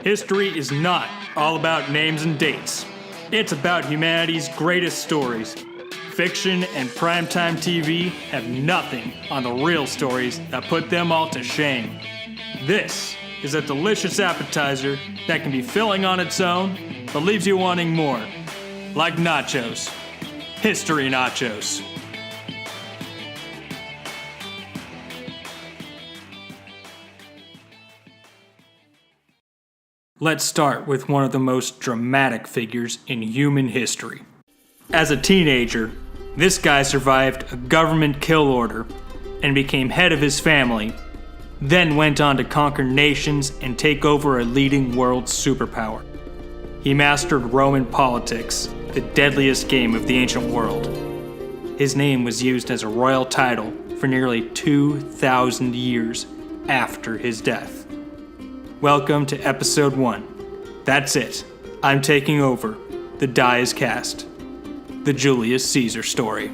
History is not all about names and dates. It's about humanity's greatest stories. Fiction and primetime TV have nothing on the real stories that put them all to shame. This is a delicious appetizer that can be filling on its own, but leaves you wanting more. Like nachos. History Nachos. Let's start with one of the most dramatic figures in human history. As a teenager, this guy survived a government kill order and became head of his family, then went on to conquer nations and take over a leading world superpower. He mastered Roman politics, the deadliest game of the ancient world. His name was used as a royal title for nearly 2,000 years after his death. Welcome to episode 1. That's it. I'm taking over. The die is cast. The Julius Caesar story.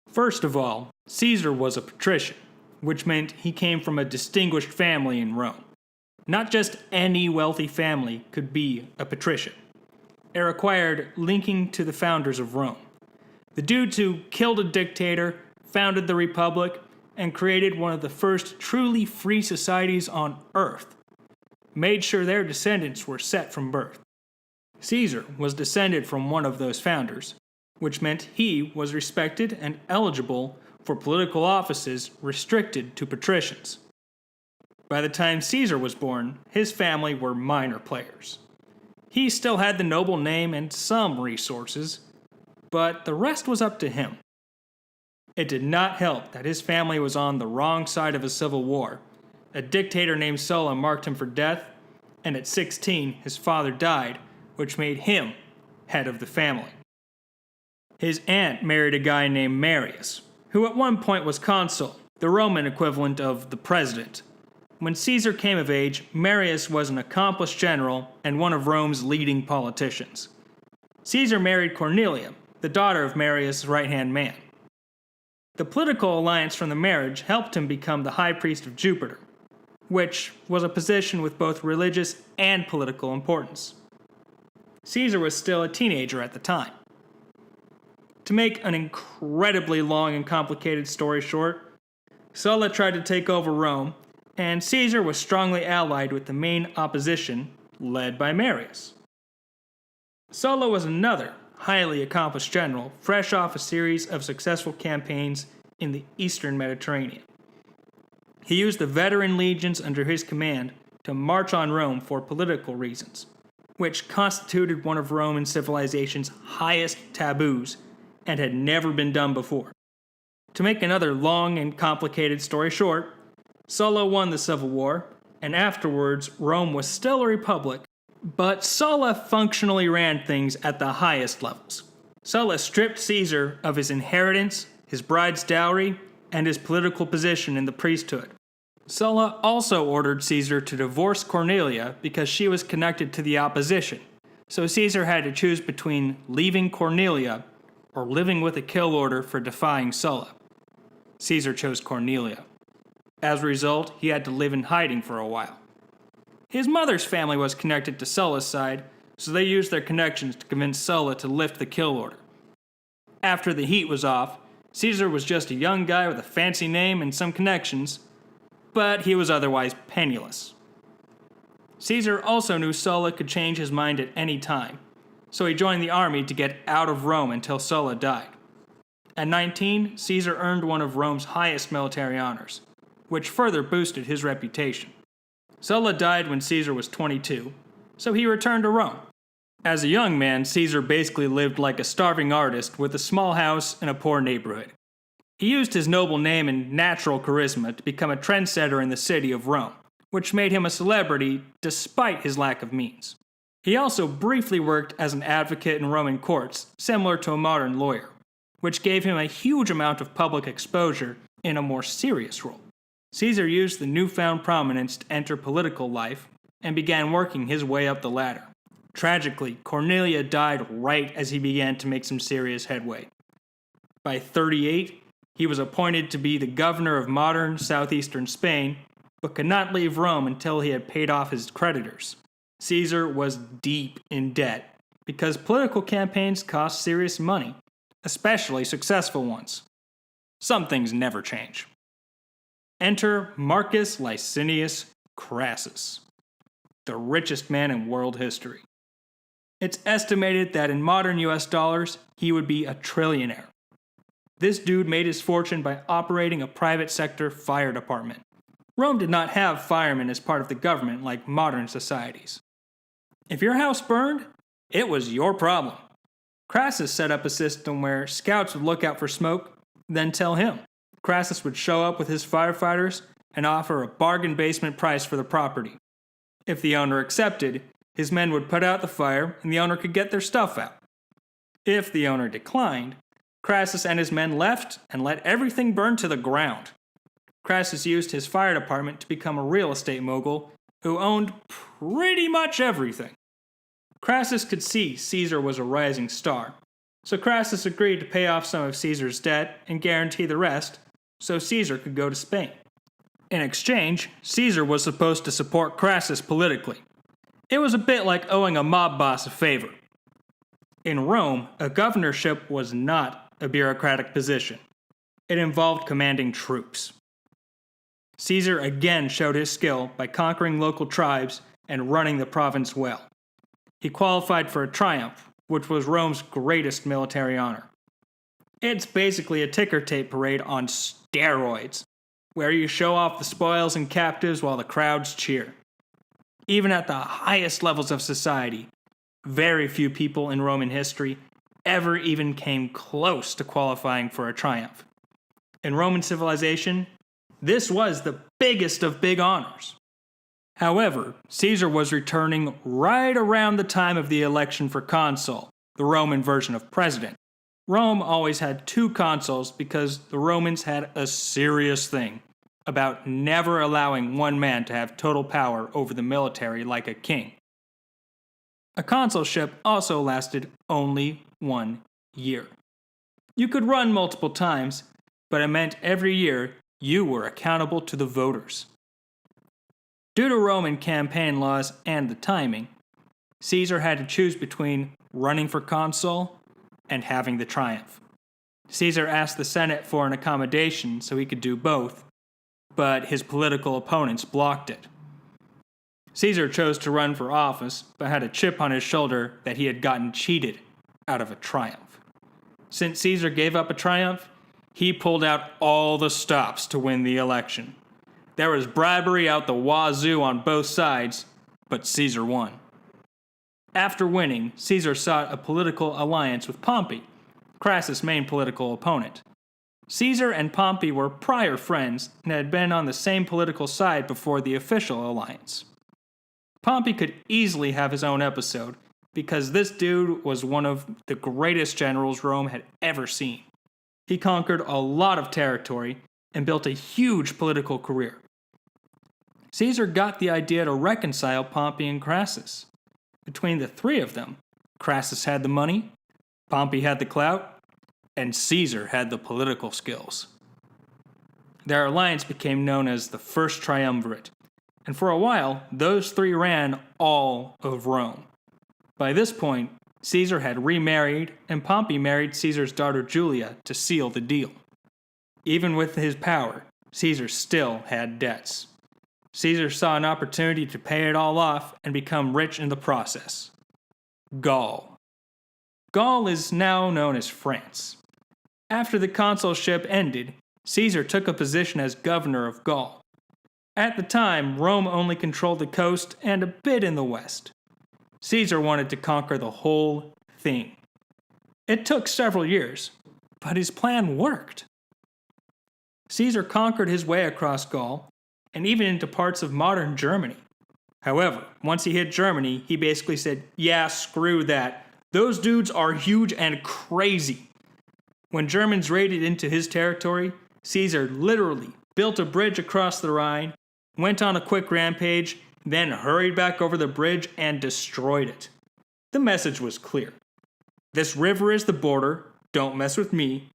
First of all, Caesar was a patrician, which meant he came from a distinguished family in Rome. Not just any wealthy family could be a patrician. It required linking to the founders of Rome. The dudes who killed a dictator, founded the Republic, and created one of the first truly free societies on Earth, made sure their descendants were set from birth. Caesar was descended from one of those founders, which meant he was respected and eligible for political offices restricted to patricians. By the time Caesar was born, his family were minor players. He still had the noble name and some resources, but the rest was up to him. It did not help that his family was on the wrong side of a civil war. A dictator named Sulla marked him for death, and at 16, his father died, which made him head of the family. His aunt married a guy named Marius, who at one point was consul, the Roman equivalent of the president. When Caesar came of age, Marius was an accomplished general and one of Rome's leading politicians. Caesar married Cornelia, the daughter of Marius' right-hand man. The political alliance from the marriage helped him become the high priest of Jupiter, which was a position with both religious and political importance. Caesar was still a teenager at the time. To make an incredibly long and complicated story short, Sulla tried to take over Rome, and Caesar was strongly allied with the main opposition, led by Marius. Sulla was another highly accomplished general, fresh off a series of successful campaigns in the eastern Mediterranean. He used the veteran legions under his command to march on Rome for political reasons, which constituted one of Roman civilization's highest taboos and had never been done before. To make another long and complicated story short, Sulla won the civil war, and afterwards Rome was still a republic, but Sulla functionally ran things at the highest levels. Sulla stripped Caesar of his inheritance, his bride's dowry, and his political position in the priesthood. Sulla also ordered Caesar to divorce Cornelia because she was connected to the opposition, so Caesar had to choose between leaving Cornelia or living with a kill order for defying Sulla. Caesar chose Cornelia. As a result, he had to live in hiding for a while. His mother's family was connected to Sulla's side, so they used their connections to convince Sulla to lift the kill order. After the heat was off, Caesar was just a young guy with a fancy name and some connections, but he was otherwise penniless. Caesar also knew Sulla could change his mind at any time, so he joined the army to get out of Rome until Sulla died. At 19, Caesar earned one of Rome's highest military honors, which further boosted his reputation. Sulla died when Caesar was 22, so he returned to Rome. As a young man, Caesar basically lived like a starving artist with a small house in a poor neighborhood. He used his noble name and natural charisma to become a trendsetter in the city of Rome, which made him a celebrity despite his lack of means. He also briefly worked as an advocate in Roman courts, similar to a modern lawyer, which gave him a huge amount of public exposure in a more serious role. Caesar used the newfound prominence to enter political life and began working his way up the ladder. Tragically, Cornelia died right as he began to make some serious headway. By 38, He was appointed to be the governor of modern southeastern Spain, but could not leave Rome until he had paid off his creditors. Caesar was deep in debt because political campaigns cost serious money, especially successful ones. Some things never change. Enter Marcus Licinius Crassus, the richest man in world history. It's estimated that in modern US dollars, he would be a trillionaire. This dude made his fortune by operating a private sector fire department. Rome did not have firemen as part of the government like modern societies. If your house burned, it was your problem. Crassus set up a system where scouts would look out for smoke, then tell him. Crassus would show up with his firefighters and offer a bargain basement price for the property. If the owner accepted, his men would put out the fire and the owner could get their stuff out. If the owner declined, Crassus and his men left and let everything burn to the ground. Crassus used his fire department to become a real estate mogul who owned pretty much everything. Crassus could see Caesar was a rising star, so Crassus agreed to pay off some of Caesar's debt and guarantee the rest so Caesar could go to Spain. In exchange, Caesar was supposed to support Crassus politically. It was a bit like owing a mob boss a favor. In Rome, a governorship was not a bureaucratic position. It involved commanding troops. Caesar again showed his skill by conquering local tribes and running the province well. He qualified for a triumph, which was Rome's greatest military honor. It's basically a ticker tape parade on steroids, where you show off the spoils and captives while the crowds cheer. Even at the highest levels of society, very few people in Roman history ever even came close to qualifying for a triumph. In Roman civilization, this was the biggest of big honors. However, Caesar was returning right around the time of the election for consul, the Roman version of president. Rome always had two consuls because the Romans had a serious thing about never allowing one man to have total power over the military like a king. A consulship also lasted only 1 year. You could run multiple times, but it meant every year you were accountable to the voters. Due to Roman campaign laws and the timing, Caesar had to choose between running for consul and having the triumph. Caesar asked the Senate for an accommodation so he could do both, but his political opponents blocked it. Caesar chose to run for office, but had a chip on his shoulder that he had gotten cheated out of a triumph. Since Caesar gave up a triumph, he pulled out all the stops to win the election. There was bribery out the wazoo on both sides, but Caesar won. After winning, Caesar sought a political alliance with Pompey, Crassus' main political opponent. Caesar and Pompey were prior friends and had been on the same political side before the official alliance. Pompey could easily have his own episode because this dude was one of the greatest generals Rome had ever seen. He conquered a lot of territory and built a huge political career. Caesar got the idea to reconcile Pompey and Crassus. Between the three of them, Crassus had the money, Pompey had the clout, and Caesar had the political skills. Their alliance became known as the First Triumvirate, and for a while, those three ran all of Rome. By this point, Caesar had remarried, and Pompey married Caesar's daughter Julia to seal the deal. Even with his power, Caesar still had debts. Caesar saw an opportunity to pay it all off and become rich in the process. Gaul. Gaul is now known as France. After the consulship ended, Caesar took a position as governor of Gaul. At the time, Rome only controlled the coast and a bit in the west. Caesar wanted to conquer the whole thing. It took several years, but his plan worked. Caesar conquered his way across Gaul, and even into parts of modern Germany. However, once he hit Germany, he basically said, yeah, screw that. Those dudes are huge and crazy. When Germans raided into his territory, Caesar literally built a bridge across the Rhine, went on a quick rampage, then hurried back over the bridge and destroyed it. The message was clear. This river is the border, don't mess with me,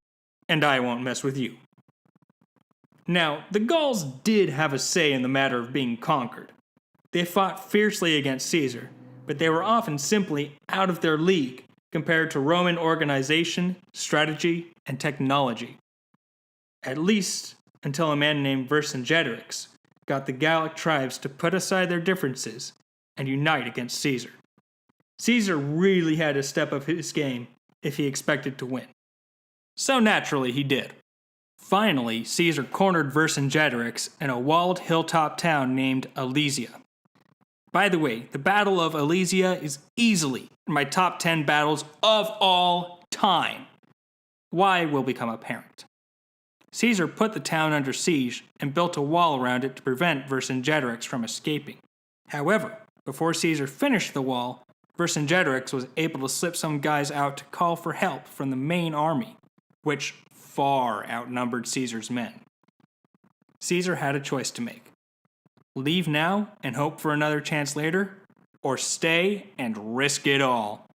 and I won't mess with you. Now, the Gauls did have a say in the matter of being conquered. They fought fiercely against Caesar, but they were often simply out of their league compared to Roman organization, strategy, and technology. At least until a man named Vercingetorix got the Gallic tribes to put aside their differences and unite against Caesar. Caesar really had to step up his game if he expected to win. So naturally he did. Finally, Caesar cornered Vercingetorix in a walled hilltop town named Alesia. By the way, the Battle of Alesia is easily in my top 10 battles of all time. Why will become apparent. Caesar put the town under siege and built a wall around it to prevent Vercingetorix from escaping. However, before Caesar finished the wall, Vercingetorix was able to slip some guys out to call for help from the main army, which far outnumbered Caesar's men. Caesar had a choice to make. Leave now and hope for another chance later, or stay and risk it all.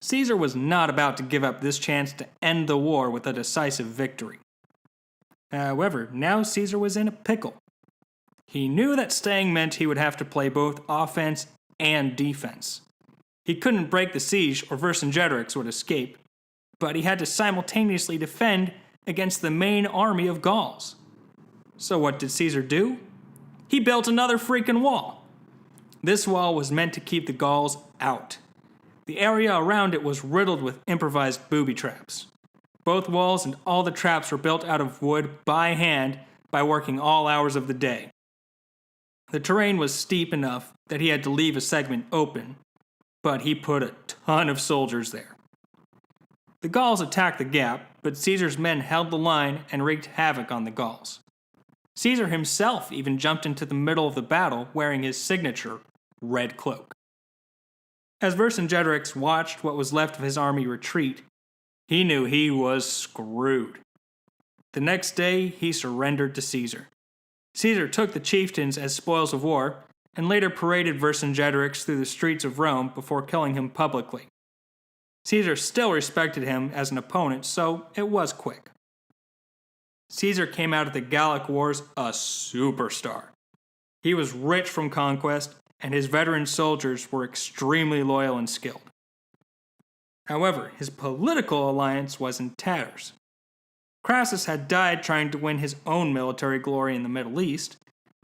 Caesar was not about to give up this chance to end the war with a decisive victory. However, now Caesar was in a pickle. He knew that staying meant he would have to play both offense and defense. He couldn't break the siege or Vercingetorix would escape, but he had to simultaneously defend against the main army of Gauls. So what did Caesar do? He built another freaking wall. This wall was meant to keep the Gauls out. The area around it was riddled with improvised booby traps. Both walls and all the traps were built out of wood by hand by working all hours of the day. The terrain was steep enough that he had to leave a segment open, but he put a ton of soldiers there. The Gauls attacked the gap, but Caesar's men held the line and wreaked havoc on the Gauls. Caesar himself even jumped into the middle of the battle wearing his signature red cloak. As Vercingetorix watched what was left of his army retreat, he knew he was screwed. The next day, he surrendered to Caesar. Caesar took the chieftains as spoils of war and later paraded Vercingetorix through the streets of Rome before killing him publicly. Caesar still respected him as an opponent, so it was quick. Caesar came out of the Gallic Wars a superstar. He was rich from conquest, and his veteran soldiers were extremely loyal and skilled. However, his political alliance was in tatters. Crassus had died trying to win his own military glory in the Middle East,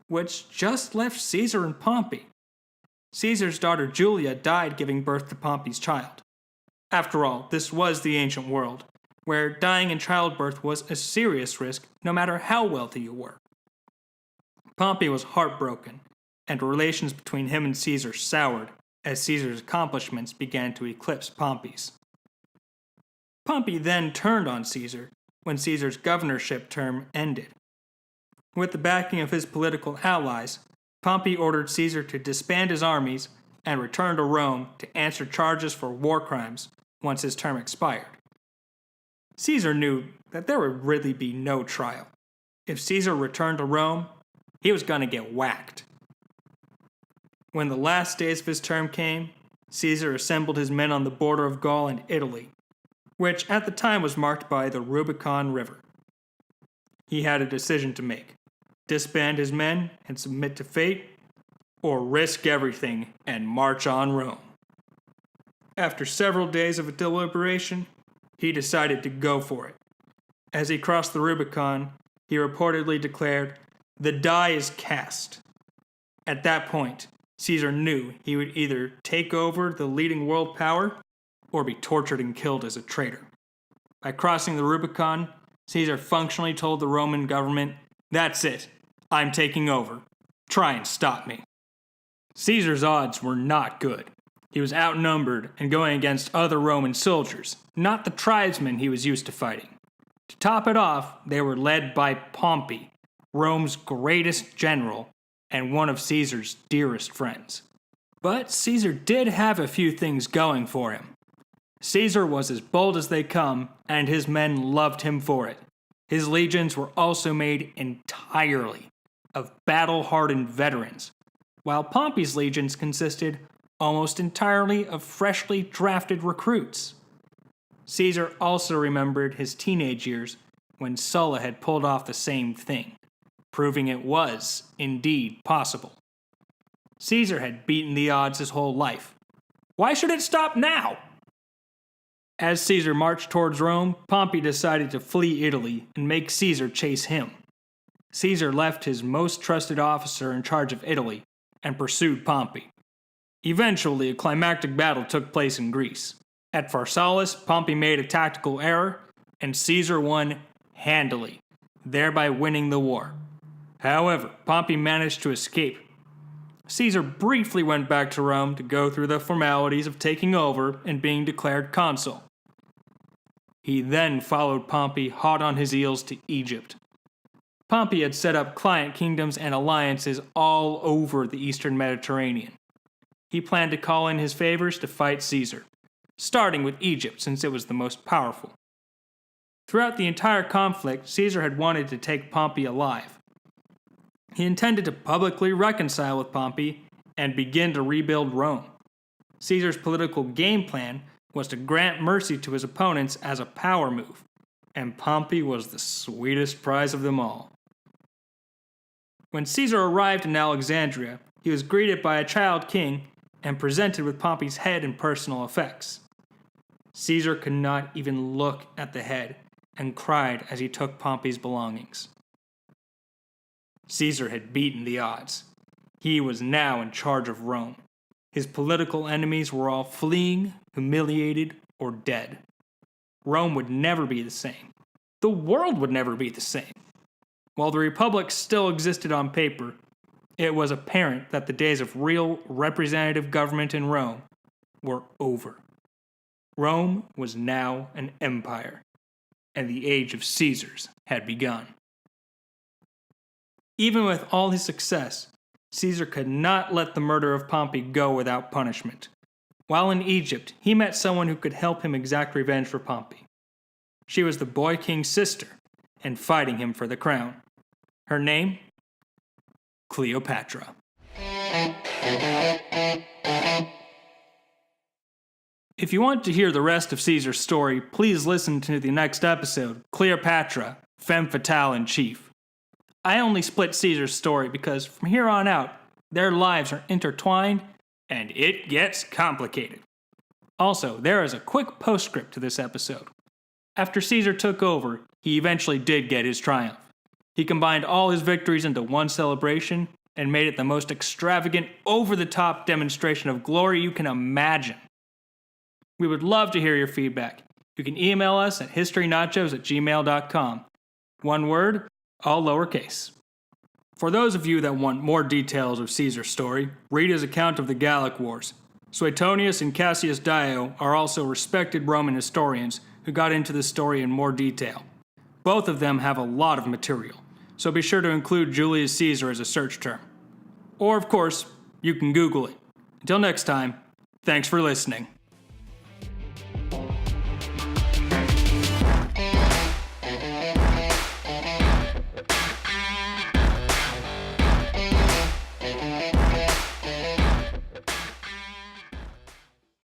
which just left Caesar and Pompey. Caesar's daughter Julia died giving birth to Pompey's child. After all, this was the ancient world, where dying in childbirth was a serious risk no matter how wealthy you were. Pompey was heartbroken, and relations between him and Caesar soured as Caesar's accomplishments began to eclipse Pompey's. Pompey then turned on Caesar when Caesar's governorship term ended. With the backing of his political allies, Pompey ordered Caesar to disband his armies and return to Rome to answer charges for war crimes once his term expired. Caesar knew that there would really be no trial. If Caesar returned to Rome, he was going to get whacked. When the last days of his term came, Caesar assembled his men on the border of Gaul and Italy, which at the time was marked by the Rubicon River. He had a decision to make: disband his men and submit to fate, or risk everything and march on Rome. After several days of deliberation, he decided to go for it. As he crossed the Rubicon, he reportedly declared, "The die is cast." At that point, Caesar knew he would either take over the leading world power or be tortured and killed as a traitor. By crossing the Rubicon, Caesar functionally told the Roman government, "That's it, I'm taking over. Try and stop me." Caesar's odds were not good. He was outnumbered and going against other Roman soldiers, not the tribesmen he was used to fighting. To top it off, they were led by Pompey, Rome's greatest general and one of Caesar's dearest friends. But Caesar did have a few things going for him. Caesar was as bold as they come, and his men loved him for it. His legions were also made entirely of battle-hardened veterans, while Pompey's legions consisted almost entirely of freshly drafted recruits. Caesar also remembered his teenage years when Sulla had pulled off the same thing, proving it was indeed possible. Caesar had beaten the odds his whole life. Why should it stop now? As Caesar marched towards Rome, Pompey decided to flee Italy and make Caesar chase him. Caesar left his most trusted officer in charge of Italy and pursued Pompey. Eventually, a climactic battle took place in Greece. At Pharsalus, Pompey made a tactical error, and Caesar won handily, thereby winning the war. However, Pompey managed to escape. Caesar briefly went back to Rome to go through the formalities of taking over and being declared consul. He then followed Pompey hot on his heels to Egypt. Pompey had set up client kingdoms and alliances all over the eastern Mediterranean. He planned to call in his favors to fight Caesar, starting with Egypt since it was the most powerful. Throughout the entire conflict, Caesar had wanted to take Pompey alive. He intended to publicly reconcile with Pompey and begin to rebuild Rome. Caesar's political game plan was to grant mercy to his opponents as a power move, and Pompey was the sweetest prize of them all. When Caesar arrived in Alexandria, he was greeted by a child king and presented with Pompey's head and personal effects. Caesar could not even look at the head and cried as he took Pompey's belongings. Caesar had beaten the odds. He was now in charge of Rome. His political enemies were all fleeing, humiliated, or dead. Rome would never be the same. The world would never be the same. While the Republic still existed on paper, it was apparent that the days of real representative government in Rome were over. Rome was now an empire, and the age of Caesars had begun. Even with all his success, Caesar could not let the murder of Pompey go without punishment. While in Egypt, he met someone who could help him exact revenge for Pompey. She was the boy king's sister, and fighting him for the crown. Her name? Cleopatra. If you want to hear the rest of Caesar's story, please listen to the next episode, Cleopatra, Femme Fatale in Chief. I only split Caesar's story because from here on out, their lives are intertwined and it gets complicated. Also, there is a quick postscript to this episode. After Caesar took over, he eventually did get his triumph. He combined all his victories into one celebration and made it the most extravagant, over-the-top demonstration of glory you can imagine. We would love to hear your feedback. You can email us at historynachos@gmail.com. One word, all lowercase. For those of you that want more details of Caesar's story, read his account of the Gallic Wars. Suetonius and Cassius Dio are also respected Roman historians who got into the story in more detail. Both of them have a lot of material, so be sure to include Julius Caesar as a search term. Or, of course, you can Google it. Until next time, thanks for listening.